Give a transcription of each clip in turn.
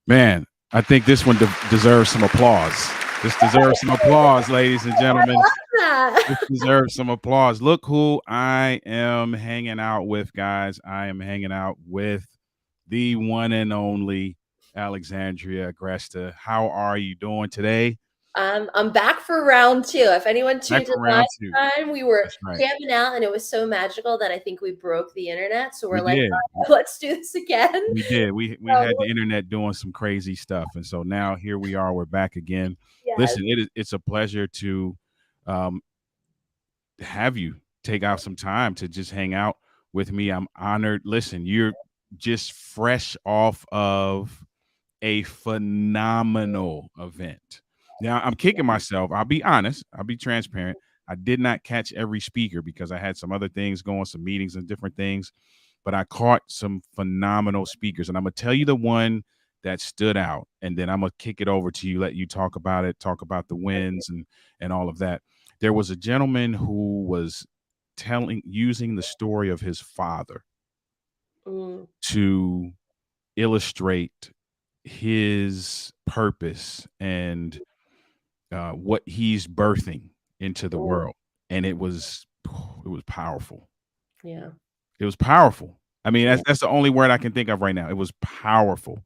Man, I think this one deserves some applause. This deserves some applause, ladies and gentlemen. This that. deserves some applause. Look who I am hanging out with, guys. I am hanging out with the one and only Alexandria Agresta. How are you doing today? I'm back for round two. If anyone Back tuned in for round last two. time, we were That's right. jamming out and it was so magical that I think we broke the internet. So We we're like, did. all right, let's do this again. We did. We So, had the internet doing some crazy stuff, and so now here we are. We're back again. yes. Listen, it's a pleasure to um, have you take out some time to just hang out with me. I'm honored. Listen, you're just fresh off of a phenomenal event. Now, I'm kicking myself. I'll be honest. I'll be transparent. I did not catch every speaker because I had some other things going, some meetings and different things, but I caught some phenomenal speakers. And I'm going to tell you the one that stood out. And then I'm going to kick it over to you, let you talk about it, talk about the wins and all of that. There was a gentleman who was using the story of his father Mm, to illustrate his purpose and what he's birthing into the mm, world, and it was powerful. yeah. It was powerful. I mean, Yeah. that's the only word I can think of right now. It was powerful.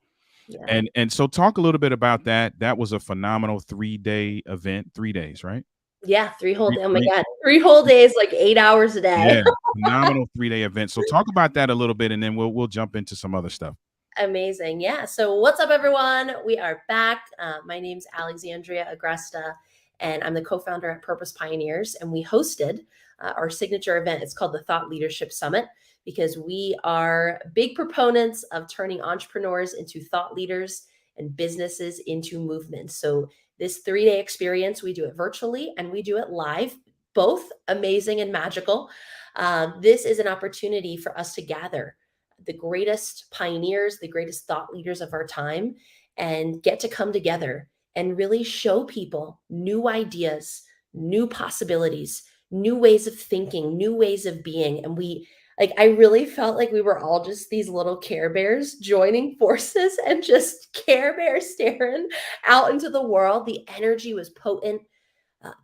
Yeah. And so talk a little bit about that. That was a phenomenal 3-day event. 3 days, right? Yeah. Oh my Three, God. 3 whole days, like 8 hours a yeah, day. phenomenal 3-day event. So talk about that a little bit, and then we'll jump into some other stuff. Amazing. Yeah. So, what's up, everyone? We are back. My name's Alexandria Agresta, and I'm the co founder at Purpose Pioneers. And we hosted our signature event. It's called the Thought Leadership Summit because we are big proponents of turning entrepreneurs into thought leaders and businesses into movements. So, this 3-day experience, we do it virtually and we do it live, both amazing and magical. This is an opportunity for us to gather the greatest pioneers, the greatest thought leaders of our time, and get to come together and really show people new ideas, new possibilities, new ways of thinking, new ways of being. And I really felt like we were all just these little Care Bears joining forces and just Care Bear staring out into the world. The energy was potent.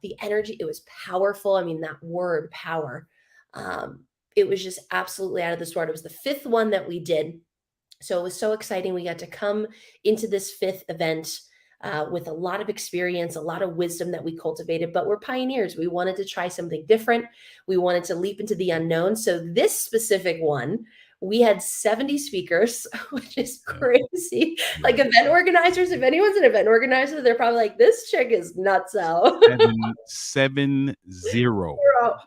It was powerful. I mean, that word power. Um, it was just absolutely out of this world. It was the fifth one that we did. So it was so exciting. We got to come into this fifth event with a lot of experience, a lot of wisdom that we cultivated, but we're pioneers. We wanted to try something different. We wanted to leap into the unknown. So this specific one, we had 70 speakers, which is Yeah, crazy. yeah. Like event organizers, if anyone's an event organizer, they're probably like, this chick is nuts out. 770.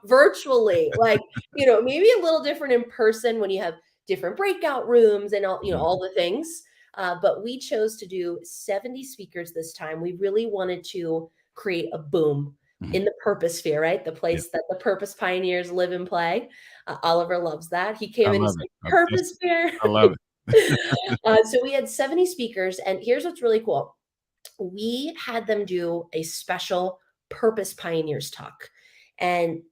Virtually, like, maybe a little different in person when you have different breakout rooms and all, Mhm, all the things. But we chose to do 70 speakers this time. We really wanted to create a boom mhm. in the purpose sphere, right? The Yeah, place that the purpose pioneers live and play. Oliver loves that. He came I in, he's love it. like, purpose That's sphere. I love it. So we had 70 speakers, and here's what's really cool. We had them do a special Purpose Pioneers talk. And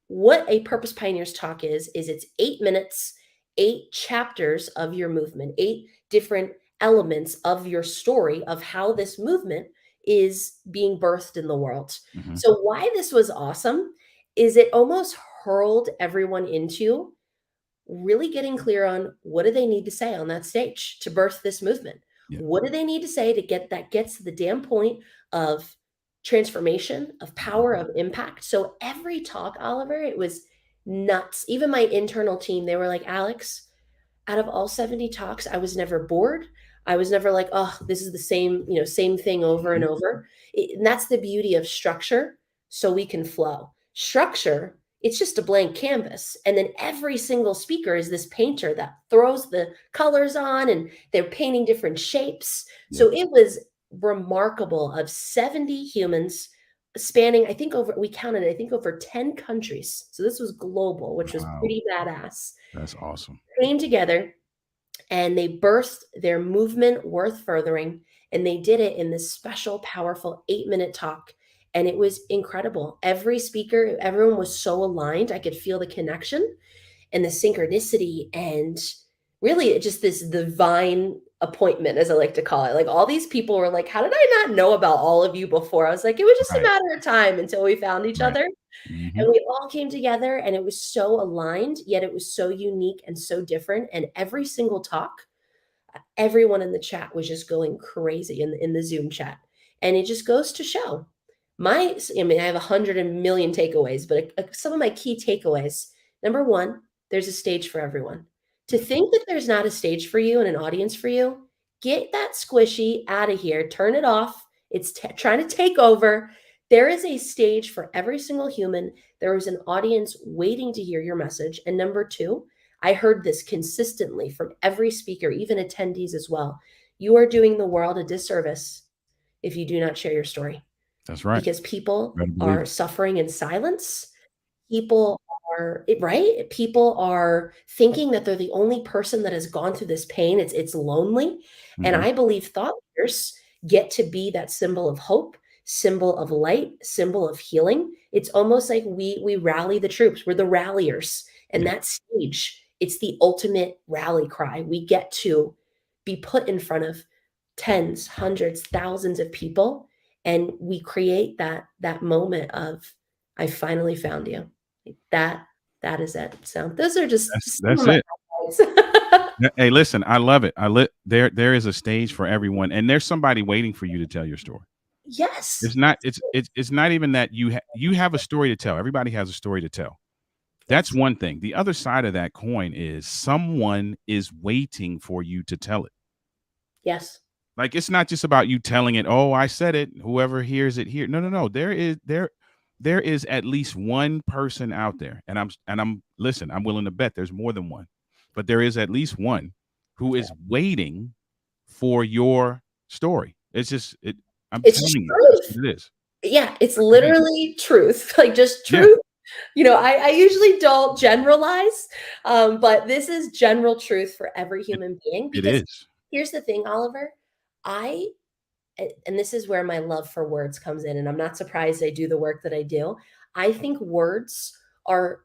what a Purpose Pioneers talk is it's 8 minutes, 8 chapters of your movement, 8 different elements of your story of how this movement is being birthed in the world. Mhm. So, why this was awesome is it almost hurled everyone into really getting clear on what do they need to say on that stage to birth this movement. Yeah. What do they need to say to gets to the damn point of transformation, of Mhm. power, of impact? So every talk, Oliver, it was nuts. Even my internal team, they were like, Alex, out of all 70 talks, I was never bored. I was never like, oh, this is the same, same thing over and Mhm. over. And that's the beauty of structure. So we can flow. Structure, it's just a blank canvas. And then every single speaker is this painter that throws the colors on and they're painting different shapes. Yeah. So it was remarkable of 70 humans spanning, we counted, I think over 10 countries. So this was global, which was Wow. pretty badass. That's awesome. Came together and they birthed their movement worth furthering. And they did it in this special, powerful 8-minute talk. And it was incredible. Every speaker, everyone was so aligned. I could feel the connection and the synchronicity and really just this divine appointment, as I like to call it. Like all these people were like, how did I not know about all of you before? I was like, it was just a Right. matter of time until we found each Right. other. Mm-hmm. And we all came together and it was so aligned, yet it was so unique and so different. And every single talk, everyone in the chat was just going crazy in the Zoom chat. And it just goes to show I mean, I have 100 million takeaways, but some of my key takeaways. Number one, there's a stage for everyone. To think that there's not a stage for you and an audience for you, get that squishy out of here, turn it off. It's trying to take over. There is a stage for every single human. There is an audience waiting to hear your message. And number two, I heard this consistently from every speaker, even attendees as well. You are doing the world a disservice if you do not share your story, That's right. because people Better believe are it. suffering in silence. People are right. People are thinking that they're the only person that has gone through this pain. It's lonely. And Mm-hmm. I believe thought leaders get to be that symbol of hope, symbol of light, symbol of healing. It's almost like we rally the troops. We're the ralliers. And Yeah. that stage, it's the ultimate rally cry. We get to be put in front of tens, hundreds, thousands of people, and we create that moment of, I finally found you. That that is it. So those are just some That's of my it. highlights. Hey, listen, I love it. There is a stage for everyone, and there's somebody waiting for you to tell your story. Yes. It's not it's not even that you have a story to tell. Everybody has a story to tell. That's Yes. one thing. The other side of that coin is someone is waiting for you to tell it. Yes. Like it's not just about you telling it, "Oh, I said it. Whoever hears it here." No, no, no. There is at least one person out there, and I'm listen, I'm willing to bet there's more than one. But there is at least one who Yeah. is waiting for your story. It's just I'm It's telling you, that's truth. what it is. Yeah, it's That's what it is. literally truth. Like just Yeah, truth. I usually don't generalize, but this is general truth for every it, human being. it Because is. here's the thing, Oliver. I and this is where my love for words comes in, and I'm not surprised I do the work that I do. I think words are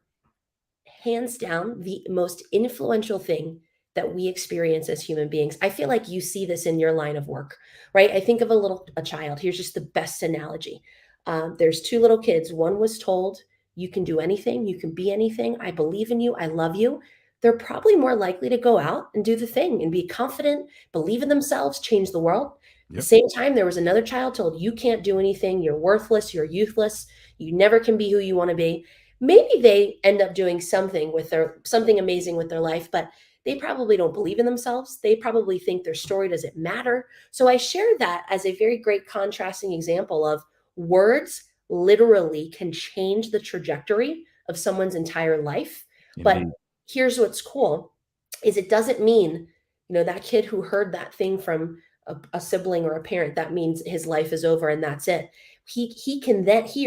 hands down the most influential thing that we experience as human beings. I feel like you see this in your line of work, right? I think of a child. Here's just the best analogy. There's two little kids. One was told, you can do anything, you can be anything. I believe in you. I love you. They're probably more likely to go out and do the thing and be confident, believe in themselves, change the world. At the Yep. same time, there was another child told, you can't do anything. You're worthless. You're useless. You never can be who you want to be. Maybe they end up doing something amazing with their life, but they probably don't believe in themselves. They probably think their story doesn't matter. So I share that as a very great contrasting example of words literally can change the trajectory of someone's entire life. But Indeed. here's what's cool is it doesn't mean, that kid who heard that thing from a sibling or a parent, that means his life is over and that's it. He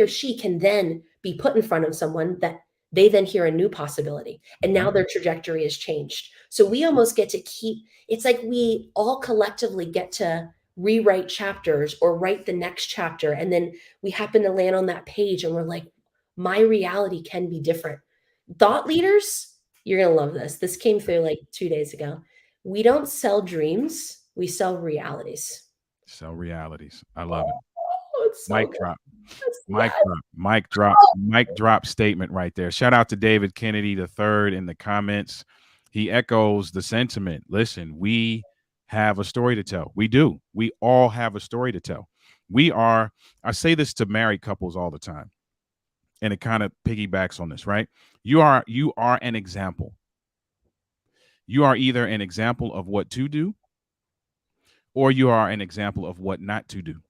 or she can then be put in front of someone that they then hear a new possibility, and Mhm. now their trajectory has changed. So we almost get to keep, it's like we all collectively get to rewrite chapters or write the next chapter, and then we happen to land on that page and we're like, my reality can be different. Thought leaders, you're going to love this came through like 2 days ago. We don't sell dreams, we sell realities. So realities. I love it. Oh, it's so Mic good. drop. Mic Yes. drop. Mic drop. Oh, Mic drop statement right there. Shout out to David Kennedy the third in the comments. He echoes the sentiment. Listen, we have a story to tell. We do. We all have a story to tell. I say this to married couples all the time, and it kind of piggybacks on this, right? You are an example. You are either an example of what to do, or you are an example of what not to do.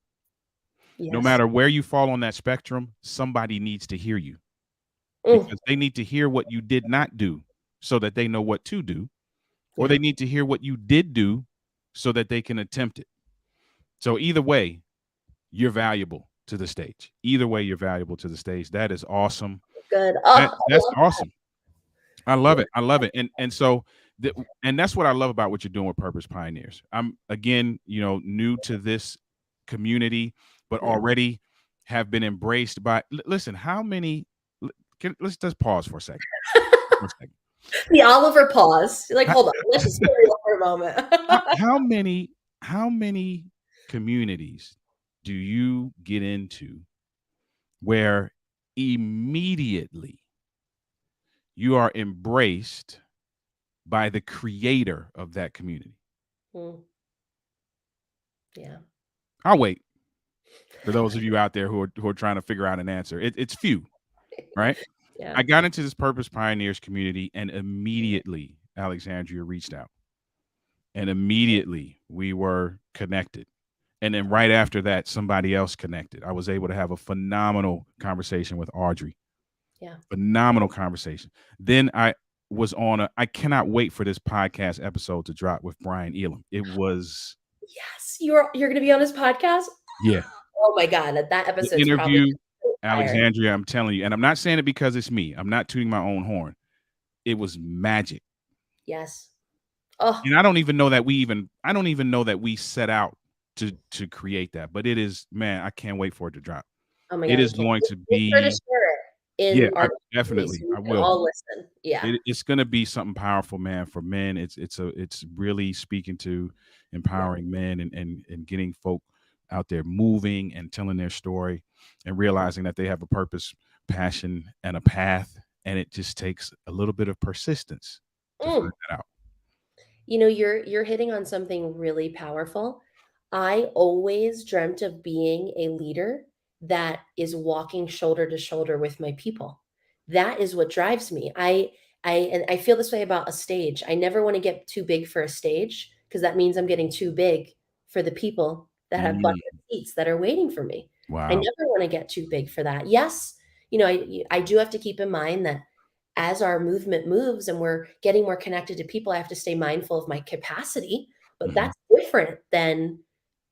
No yes. matter where you fall on that spectrum, somebody needs to hear you, Mm, because they need to hear what you did not do so that they know what to do, or yeah. they need to hear what you did do so that they can attempt it. So either way, you're valuable to the stage. Either way, you're valuable to the stage. That is awesome. Good. Oh, I That's love awesome. I love it. it. I love it. And so and that's what I love about what you're doing with Purpose Pioneers. I'm again, new to this community, but Yeah. already have been embraced by listen, how many let's just pause for a second. For a second. The Oliver pause. You're like, How, hold on, let's just get real for a moment. how many communities do you get into where immediately you are embraced by the creator of that community? Mm, yeah. I'll wait for those of you out there who are trying to figure out an answer. It's few, right? Yeah. I got into this Purpose Pioneers community, and immediately Alexandria reached out, and immediately we were connected. And then right after that, somebody else connected. I was able to have a phenomenal conversation with Audrey. Yeah. Phenomenal conversation. Then I was on I cannot wait for this podcast episode to drop with Brian Elam. It was, Yes. You're gonna be on his podcast? yeah, Oh my God. That the episode's probably interview, so fire. Alexandria, I'm telling you, and I'm not saying it because it's me. I'm not tooting my own horn. It was magic. Yes. Oh, And I don't even know that we set out to create that, but it is, man, I can't wait for it to drop. oh my It God. We is can't going to make sure to be, share it yeah, in I our community definitely so we I can will. all listen. Yeah. It's going to be something powerful, man, for men. It's really speaking to Yeah. empowering men and getting folk out there moving and telling their story and Yeah. realizing that they have a purpose, passion, and a path, and it just takes a little bit of persistence to Mm. find that out. You're hitting on something really powerful. I always dreamt of being a leader that is walking shoulder to shoulder with my people. That is what drives me. I feel this way about a stage. I never want to get too big for a stage because that means I'm getting too big for the people that have Mm, bucket seats that are waiting for me. I wow. never want to get too big for that. Yes, I do have to keep in mind that as our movement moves and we're getting more connected to people, I have to stay mindful of my capacity. But Mhm. that's different than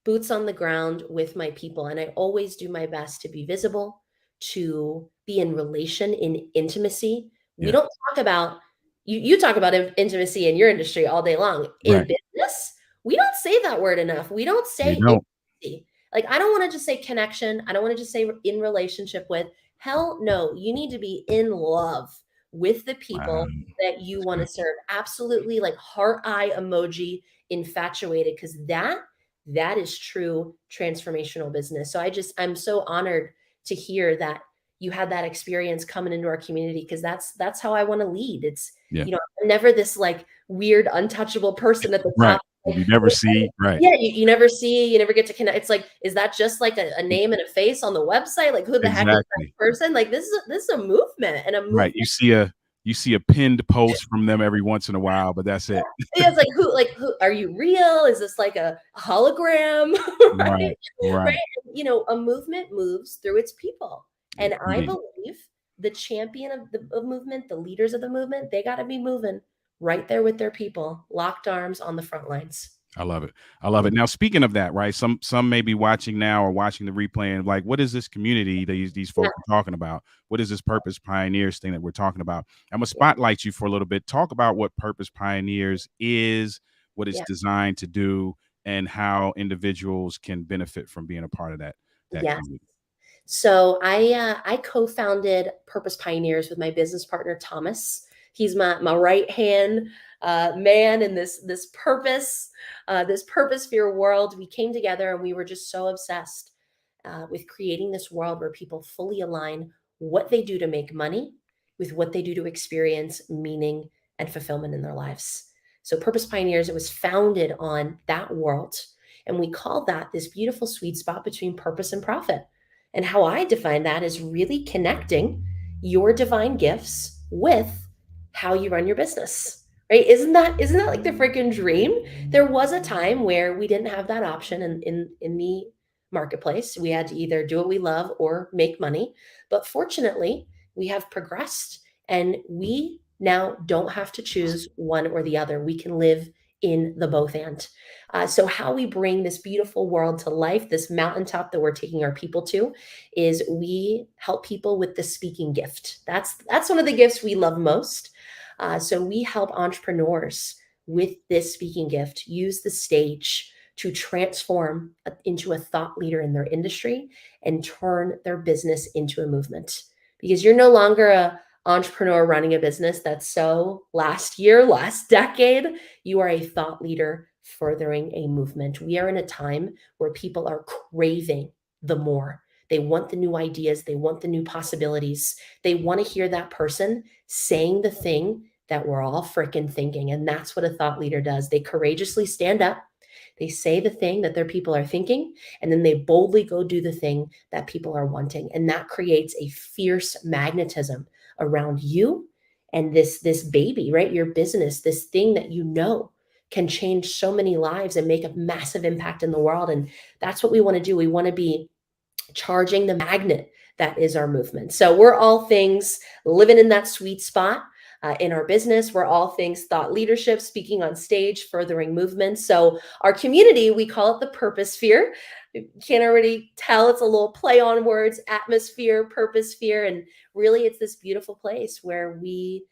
boots on the ground with my people. And I always do my best to be visible, to be in relation, in intimacy. We Yeah. don't talk about, you talk about intimacy in your industry all day long. In Right. business, we don't say that word enough. We don't We say don't. intimacy. Like, I don't want to just say connection. I don't want to just say in relationship with. Hell no, you need to be in love with the Wow. people that you That's want to good. serve. Absolutely, like heart eye emoji, infatuated, because that is true transformational business. So I'm so honored to hear that you had that experience coming into our community because that's how I want to lead. It's, Yeah. I'm never this like weird untouchable person at the Right. top. You never see. Right. Yeah, you never see, you never get to connect. It's like, is that just like a name and a face on the website? Like, who the heck is that Exactly. person? Like, this is a movement, and a Right. movement. You see a pinned post from them every once in a while, but that's it. Yeah, it's like who are you real? Is this like a hologram? Right? Right. Right? Right. A movement moves through its people. And I Indeed. believe the champion of the movement, the leaders of the movement, they got to be moving right there with their people, locked arms on the front lines. I love it. I love it. Now, speaking of that, right? Some may be watching now or watching the replay and like, what is this community that these Yeah, folks are talking about? What is this Purpose Pioneers thing that we're talking about? I'm gonna yeah, spotlight you for a little bit. Talk about what Purpose Pioneers is, what it's yeah. designed to do, and how individuals can benefit from being a part of that Yes. community. So I co-founded Purpose Pioneers with my business partner Thomas. He's my right hand man in this purpose sphere world. We came together and we were just so obsessed with creating this world where people fully align what they do to make money with what they do to experience meaning and fulfillment in their lives. So Purpose Pioneers, it was founded on that world. And we call that this beautiful sweet spot between purpose and profit. And how I define that is really connecting your divine gifts with how you run your business. Right? Isn't that like the freaking dream? There was a time where we didn't have that option in the marketplace. We had to either do what we love or make money. But fortunately, we have progressed and we now don't have to choose one or the other. We can live in the both and. So, how we bring this beautiful world to life, this mountaintop that we're taking our people to, is we help people with the speaking gift. That's one of the gifts we love most. So, we help entrepreneurs with this speaking gift use the stage to transform into a thought leader in their industry and turn their business into a movement. Because you're no longer entrepreneur running a business that's so last year, last decade, you are a thought leader furthering a movement. We are in a time where people are craving the more. They want the new ideas, they want the new possibilities. They want to hear that person saying the thing that we're all freaking thinking. And that's what a thought leader does. They courageously stand up, they say the thing that their people are thinking, and then they boldly go do the thing that people are wanting. And that creates a fierce magnetism around you and this baby, right? Your business, this thing that you know can change so many lives and make a massive impact in the world. And that's what we want to do. We want to be charging the magnet that is our movement. So we're all things living in that sweet spot. In our business, we're all things thought leadership, speaking on stage, furthering movements. So our community, we call it the purpose sphere. You can't already tell, it's a little play on words, atmosphere, purpose sphere. And really it's this beautiful place where we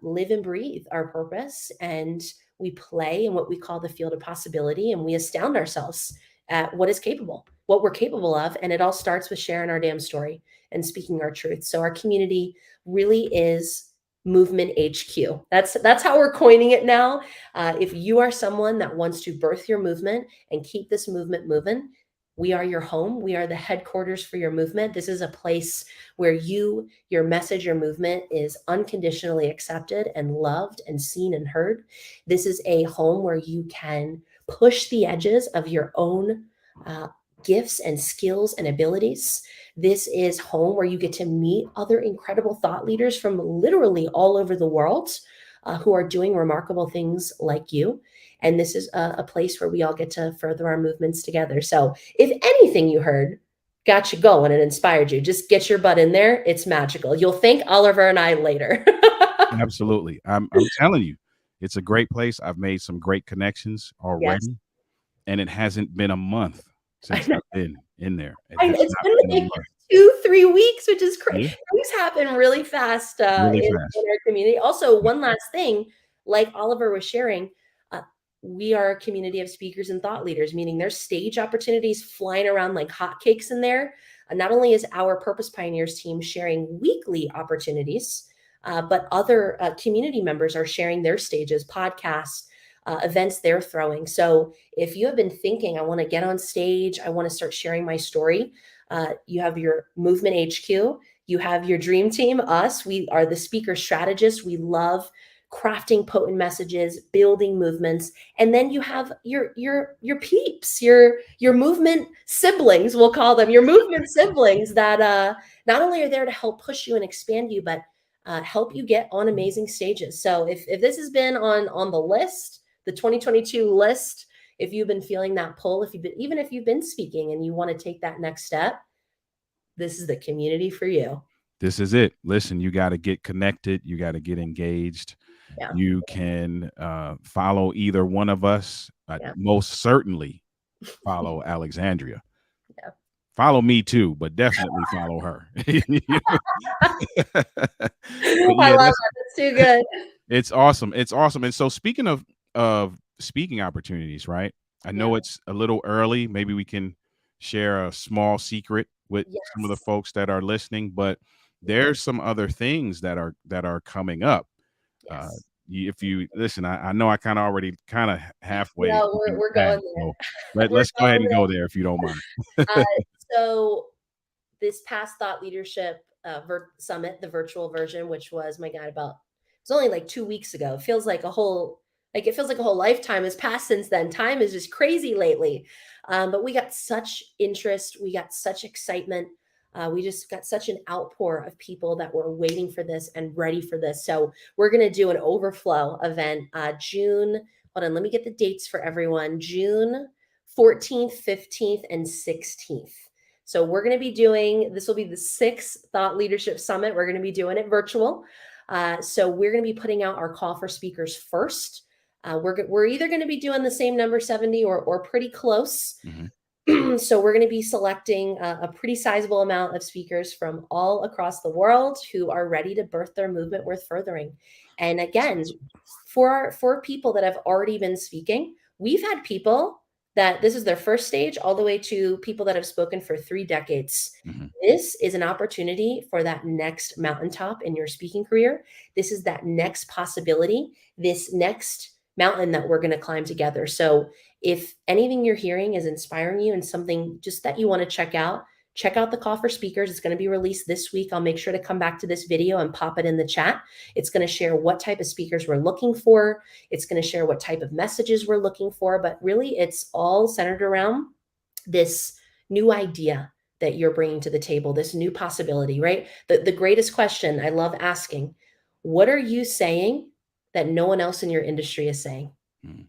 live and breathe our purpose, and we play in what we call the field of possibility, and we astound ourselves at what is capable, what we're capable of. And it all starts with sharing our damn story and speaking our truth. So our community really is movement HQ. That's how we're coining it now. If you are someone that wants to birth your movement and keep this movement moving, we are your home. We are the headquarters for your movement. This is a place where your message, your movement is unconditionally accepted and loved and seen and heard. This is a home where you can push the edges of your own gifts and skills and abilities. This is home where you get to meet other incredible thought leaders from literally all over the world who are doing remarkable things like you. And this is a place where we all get to further our movements together. So if anything you heard got you going and inspired you, just get your butt in there. It's magical. You'll thank Oliver and I later. Absolutely. I'm telling you, it's a great place. I've made some great connections Yes. already, and it hasn't been a month since I've been in there. It has It's not been been a like month. 2-3 weeks, which is crazy. Yeah, Things happen really fast really in fast. our community. Also, Yeah. one last thing, like Oliver was sharing, uh, we are a community of speakers and thought leaders, meaning there's stage opportunities flying around like hotcakes in there. Not only is our Purpose Pioneers team sharing weekly opportunities, but other community members are sharing their stages, podcasts, events they're throwing. So if you have been thinking, I want to get on stage, I want to start sharing my story, you have your movement HQ, you have your dream team, us. We are the speaker strategists. We love crafting potent messages, building movements, and then you have your peeps, your movement siblings, we'll call them your movement siblings that not only are there to help push you and expand you, but help you get on amazing stages. So if this has been on the list, the 2022 list, if you've been feeling that pull, even if you've been speaking and you want to take that next step, this is the community for you. This is it. Listen, you got to get connected. You got to get engaged. Yeah. You can follow either one of us. Yeah. Most certainly follow Alexandria. Yeah. Follow me too, but definitely follow her. But I yeah, love it. That's too good. it's awesome. It's awesome. And so speaking of speaking opportunities, right? I Yeah. know it's a little early. Maybe we can share a small secret with some of the Yes. folks that are listening, but Yeah. there's some other things that are coming up. Uh, Yes. if you listen, I know I kind of already kind of halfway No, in the we're past, going so there. We're let's go ahead going and go there if you don't mind. there. So this past thought leadership summit, the virtual version, which was, my God, it was only like 2 weeks ago. It feels like a whole lifetime has passed since then. Time is just crazy lately. But we got such interest. We got such excitement. We just got such an outpour of people that were waiting for this and ready for this. So we're going to do an overflow event June. Hold on, let me get the dates for everyone. June 14th, 15th, and 16th. So we're going to be this will be the 6th Thought Leadership Summit. We're going to be doing it virtual. So we're going to be putting out our call for speakers first. We're either going to be doing the same number 70 or pretty close. Mhm. So we're going to be selecting a pretty sizable amount of speakers from all across the world who are ready to birth their movement worth furthering. And again, for people that have already been speaking, we've had people that this is their first stage, all the way to people that have spoken for 3 decades. Mm-hmm. This is an opportunity for that next mountaintop in your speaking career. This is that next possibility, this next mountain that we're going to climb together. So if anything you're hearing is inspiring you and something just that you want to check out the call for speakers. It's going to be released this week. I'll make sure to come back to this video and pop it in the chat. It's going to share what type of speakers we're looking for. It's going to share what type of messages we're looking for. But really, it's all centered around this new idea that you're bringing to the table, this new possibility, right? The greatest question I love asking, what are you saying that no one else in your industry is saying? Mm-hmm.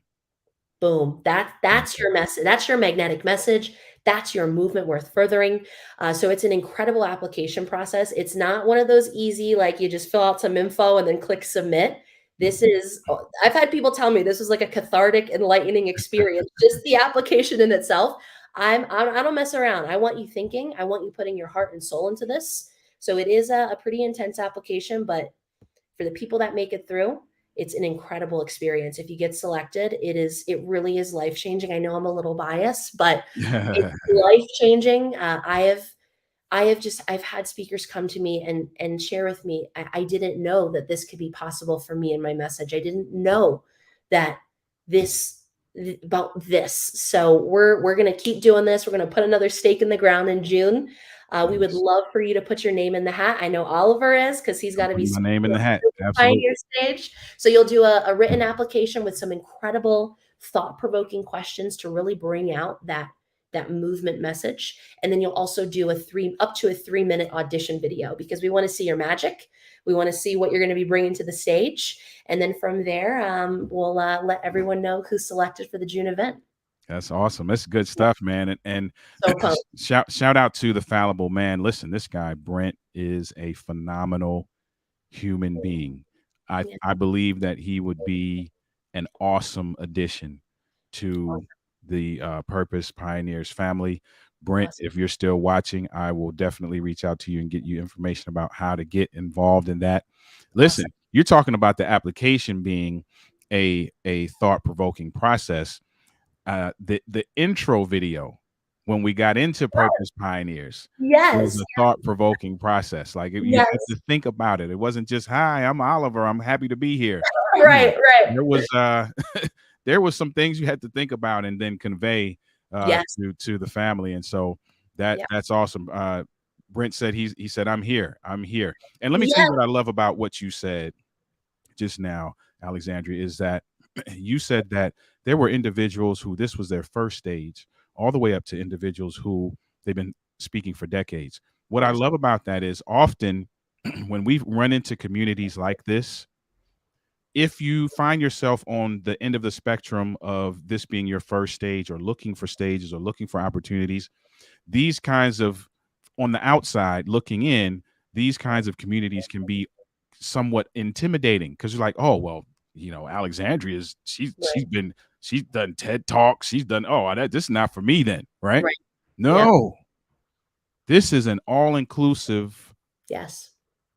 Boom. That's your message. That's your magnetic message. That's your movement worth furthering. So it's an incredible application process. It's not one of those easy, like you just fill out some info and then click submit. This is, I've had people tell me this was like a cathartic, enlightening experience. Just the application in itself. I don't mess around. I want you thinking. I want you putting your heart and soul into this. So it is a pretty intense application, but for the people that make it through, it's an incredible experience. If you get selected, it really is life changing. I know I'm a little biased, but it's life changing. I've had speakers come to me and share with me, I didn't know that this could be possible for me in my message. I didn't know that about this. So we're going to keep doing this. We're going to put another stake in the ground in June. We would love for you to put your name in the hat. I know Oliver is, because he's got to be My name in the hat. Pioneer Absolutely. stage. So you'll do a written application with some incredible thought-provoking questions to really bring out that movement message. And then you'll also do up to a 3-minute audition video, because we want to see your magic. We want to see what you're going to be bringing to the stage. And then from there, we'll let everyone know who's selected for the June event. That's awesome. That's good stuff, man. And So shout out to the fallible man. Listen, this guy Brent is a phenomenal human being. Yeah. I believe that he would be an awesome addition to the Purpose Pioneers family. Brent, Awesome. if you're still watching, I will definitely reach out to you and get you information about how to get involved in that. Listen, Awesome. you're talking about the application being a thought provoking process. The intro video when we got into Purpose Pioneers was Yes. a thought provoking process. Like you Yes. had to think about it. It wasn't just, "Hi, I'm Oliver. I'm happy to be here." Right. Right. There was there was some things you had to think about and then convey Yes. to the family, and so that's awesome. Brent said he said, "I'm here. I'm here." And let me tell you Yes. what I love about what you said just now, Alexandria, is that you said that there were individuals who this was their first stage, all the way up to individuals who they've been speaking for decades. What I Yes. love about that is often when we run into communities like this, if you find yourself on the end of the spectrum of this being your first stage or looking for stages or looking for opportunities, these kinds of, on the outside looking in, these kinds of communities can be somewhat intimidating because you're like, oh, well, Alexandria's she's done TED Talks, she's done, this is not for me then, right? Right. Yeah. No, this is an all-inclusive Yes.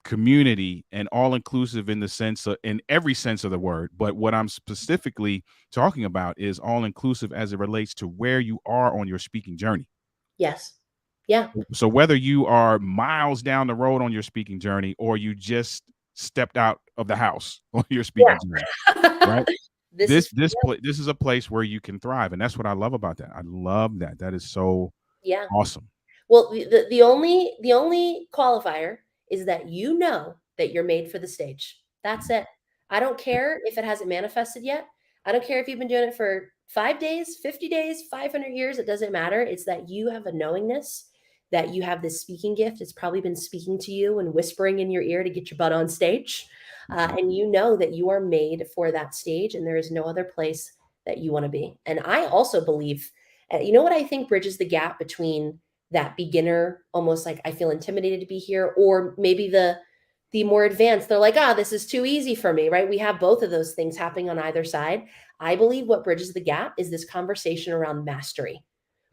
community, and all-inclusive in the sense of, in every sense of the word. But what I'm specifically talking about is all-inclusive as it relates to where you are on your speaking journey. Yes. Yeah. So whether you are miles down the road on your speaking journey or you just stepped out of the house on your speaking journey, right? This This is a place where you can thrive, and that's what I love about that. I love that. That is so yeah. awesome. Well, the only qualifier is that you know that you're made for the stage. That's it. I don't care if it hasn't manifested yet. I don't care if you've been doing it for 5 days, 50 days, 500 years. It doesn't matter. It's that you have a knowingness that you have this speaking gift. It's probably been speaking to you and whispering in your ear to get your butt on stage. And you know that you are made for that stage, and there is no other place that you want to be. And I also believe, you know what I think bridges the gap between that beginner, almost like I feel intimidated to be here, or maybe the more advanced, they're like, this is too easy for me, right? We have both of those things happening on either side. I believe what bridges the gap is this conversation around mastery.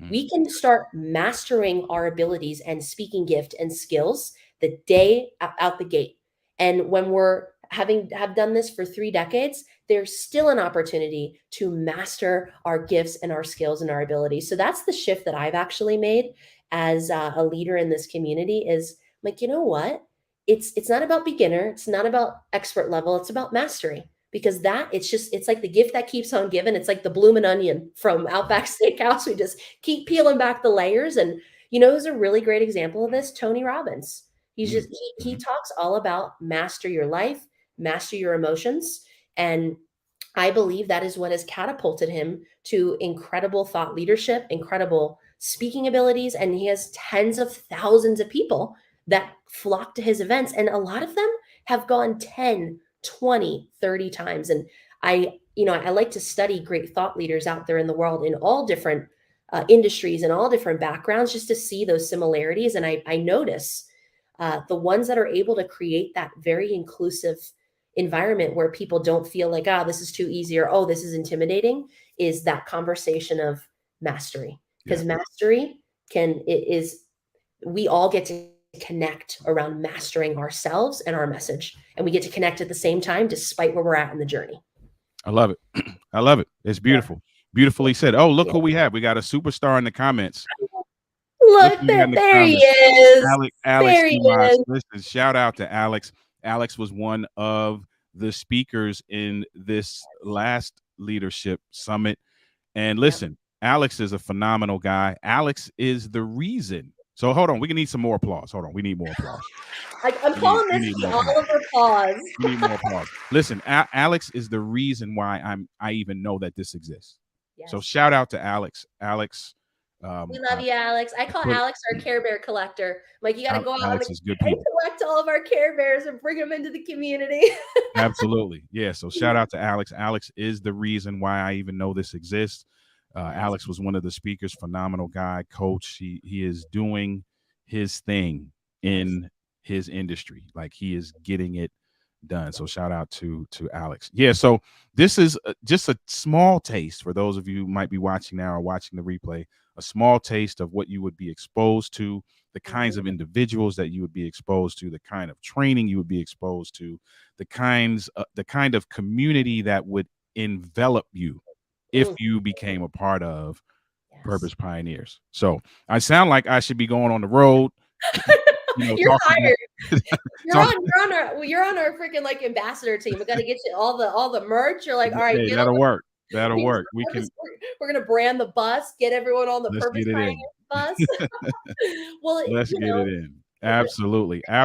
We can start mastering our abilities and speaking gift and skills the day out the gate. And when we're have done this for 3 decades, there's still an opportunity to master our gifts and our skills and our abilities. So that's the shift that I've actually made as a leader in this community. Is like, you know what? It's not about beginner. It's not about expert level. It's about mastery, because that it's like the gift that keeps on giving. It's like the bloomin' onion from Outback Steakhouse. We just keep peeling back the layers. And who's a really great example of this? Tony Robbins. He's just he Mm-hmm. talks all about master your life, master your emotions. And I believe that is what has catapulted him to incredible thought leadership, incredible speaking abilities. And he has tens of thousands of people that flock to his events. And a lot of them have gone 10, 20, 30 times. And I like to study great thought leaders out there in the world in all different industries and all different backgrounds, just to see those similarities. And I notice the ones that are able to create that very inclusive environment where people don't feel like, this is too easy, or, oh, this is intimidating, is that conversation of mastery. Because mastery we all get to connect around mastering ourselves and our message. And we get to connect at the same time, despite where we're at in the journey. I love it. I love it. It's beautiful. Beautifully said. Oh, look who we have. We got a superstar in the comments. Look, there he is. Alex There he Dimas. is. Listen, shout out to Alex. Alex was one of the speakers in this last leadership summit. And listen, Alex is a phenomenal guy. Alex is the reason. So hold on, we can need some more applause. Hold on, we need more applause. I'm calling this the Oliver pause. We need more applause. Listen, Alex is the reason why I even know that this exists. Yes. So shout out to Alex. Alex. We love you, Alex. I call Alex our Care Bear collector. Like, you got to go out and collect all of our Care Bears and bring them into the community. Absolutely. Yeah. So shout out to Alex. Alex is the reason why I even know this exists. Alex was one of the speakers, phenomenal guy, coach. He is doing his thing in his industry. Like, he is getting it done. So shout out to Alex. Yeah. So this is just a small taste for those of you who might be watching now or watching the replay, a small taste of what you would be exposed to, the kinds of individuals that you would be exposed to, the kind of training you would be exposed to, the kind of community that would envelop you if you became a part of Purpose Pioneers. So I sound like I should be going on the road. You're hired. You're on our freaking like ambassador team. We got to get you all the merch. You're like, all right, hey, that'll work. That'll work. We're gonna brand the bus, get everyone on the Purpose Pioneers bus. Well, let's get it in. Absolutely. How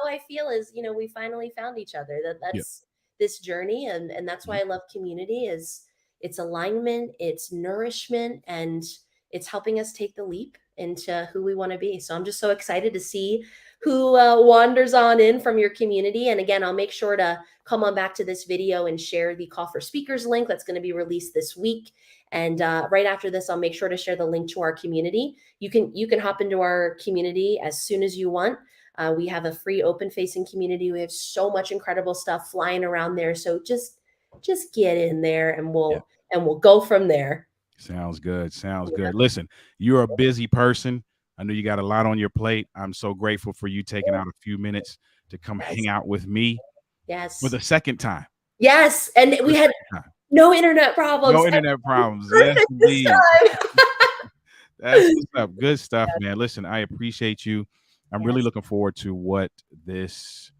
I feel is, we finally found each other. That's this journey, and that's why I love community. Is it's alignment, it's nourishment, and it's helping us take the leap into who we want to be. So I'm just so excited to see who wanders on in from your community. And again, I'll make sure to come on back to this video and share the call for speakers link that's going to be released this week. And right after this, I'll make sure to share the link to our community. You can hop into our community as soon as you want. We have a free open facing community. We have so much incredible stuff flying around there. So just get in there, and we'll go from there. Sounds good. Listen, you're a busy person. I know you got a lot on your plate. I'm so grateful for you taking out a few minutes to come hang out with me. Yes. For the second time. Yes. And we had no internet problems. Yes, indeed. That's what's up. Good stuff, man. Listen, I appreciate you. I'm really looking forward to what this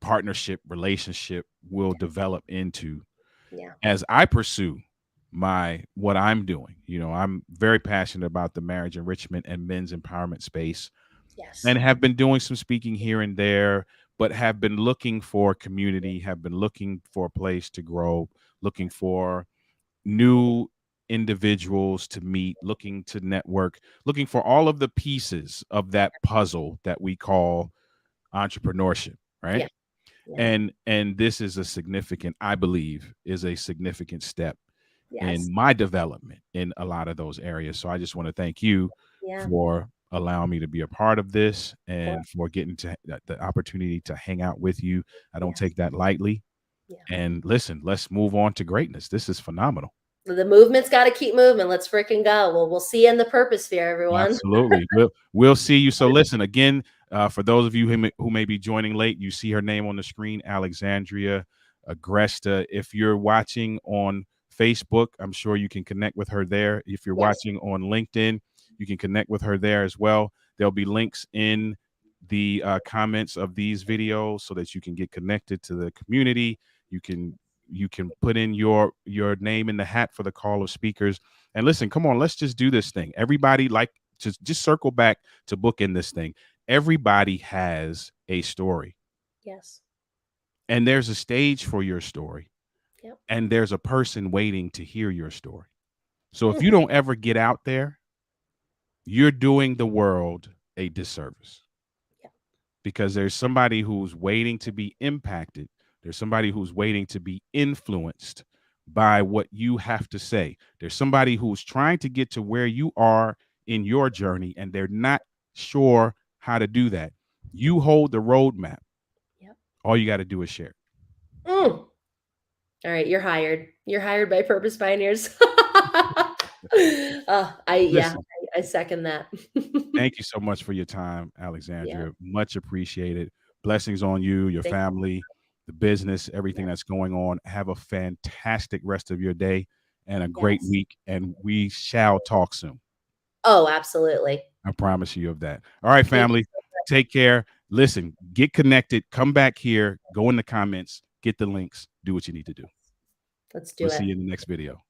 partnership relationship will develop into as I pursue what I'm doing. I'm very passionate about the marriage enrichment and men's empowerment space. Yes. And have been doing some speaking here and there, but have been looking for community, have been looking for a place to grow, looking for new individuals to meet, looking to network, looking for all of the pieces of that puzzle that we call entrepreneurship, right? And this is I believe is a significant step in my development in a lot of those areas. So I just want to thank you for allowing me to be a part of this and for getting to the opportunity to hang out with you. I don't take that lightly. And listen, let's move on to greatness. This is phenomenal. The movement's got to keep moving. Let's freaking go. We'll see you in the purpose sphere, everyone. Absolutely. We'll see you. So listen, again, For those of you who may be joining late, you see her name on the screen, Alexandria Agresta. If you're watching on Facebook, I'm sure you can connect with her there. If you're Yes. watching on LinkedIn, you can connect with her there as well. There'll be links in the comments of these videos so that you can get connected to the community. You can put in your name in the hat for the call of speakers. And listen, come on, let's just do this thing. Everybody, like, just circle back to book in this thing. Everybody has a story. Yes. And there's a stage for your story. Yep. And there's a person waiting to hear your story. So if you don't ever get out there, you're doing the world a disservice. Yep. Because there's somebody who's waiting to be impacted. There's somebody who's waiting to be influenced by what you have to say. There's somebody who's trying to get to where you are in your journey, and they're not sure how to do that. You hold the roadmap. Yep. All you got to do is share. All right, you're hired. You're hired by Purpose Pioneers. I second that. Thank you so much for your time, Alexandria. Yeah. Much appreciated. Blessings on you, your family, the business, everything that's going on. Have a fantastic rest of your day and a great week, and we shall talk soon. Oh, absolutely. I promise you of that. All right, family, take care. Listen, get connected. Come back here. Go in the comments. Get the links. Do what you need to do. Let's do We'll it. see you in the next video.